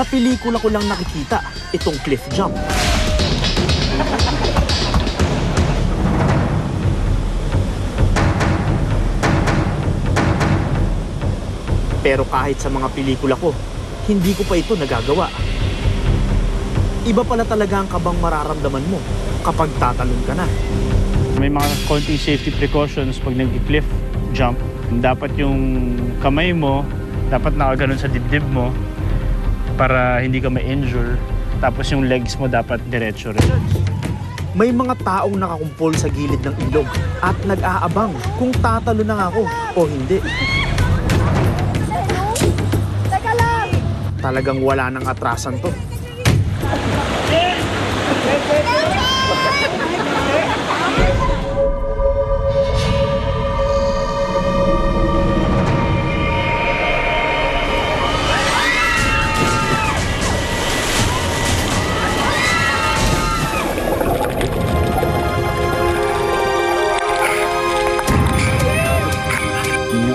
pelikula ko lang nakikita itong cliff jump. Pero kahit sa mga pelikula ko, hindi ko pa ito nagagawa. Iba pala talaga ang kabang mararamdaman mo kapag tatalon ka na. May mga konting safety precautions pag nag-cliff jump. Dapat yung kamay mo, dapat nakaganon sa dibdib mo para hindi ka ma-injure. Tapos yung legs mo dapat diretso rin. May mga taong nakakumpol sa gilid ng ilog at nag-aabang kung tatalo na ako o hindi. Talagang wala nang atrasan to.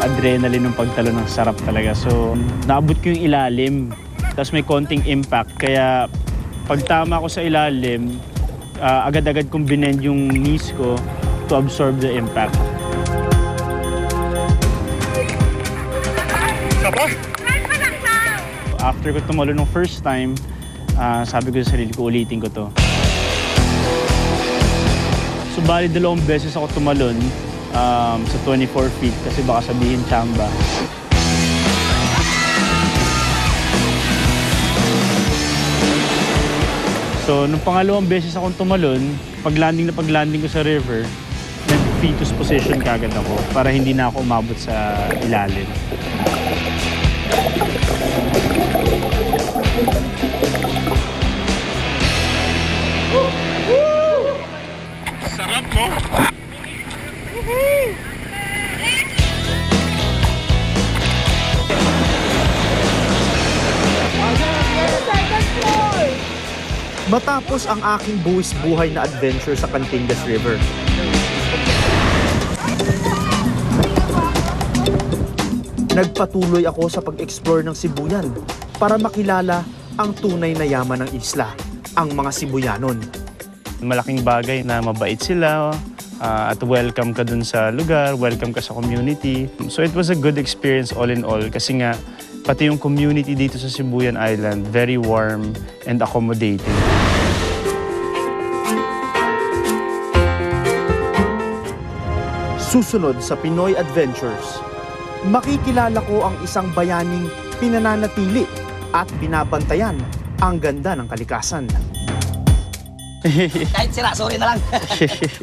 Adrenaline ng pagtalo ng sarap talaga. So, naabot ko yung ilalim. Tapos may konting impact. Kaya, pag tama ko sa ilalim, agad-agad kong binend yung knees ko to absorb the impact. After ko tumalo ng first time, sabi ko sa sarili ko, ulitin ko to. So, bali 2 beses ako tumalon. Sa 24 feet kasi baka sabihin chamba. So, nung pangalawang beses akong tumalon, pag-landing ko sa river, nag-fetus position kagad ako para hindi na ako umabot sa ilalim. Sarap mo! Matapos ang aking buwis buhay na adventure sa Cantingas River, nagpatuloy ako sa pag-explore ng Sibuyan para makilala ang tunay na yaman ng isla, ang mga Sibuyanon. Malaking bagay na mabait sila at welcome ka dun sa lugar, welcome ka sa community. So it was a good experience all in all kasi nga pati yung community dito sa Sibuyan Island, very warm and accommodating. Susunod sa Pinoy Adventures, makikilala ko ang isang bayaning pinananatili at binabantayan ang ganda ng kalikasan. Kahit sira, sorry na lang.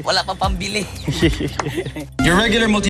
Wala pang pambili. Your regular multi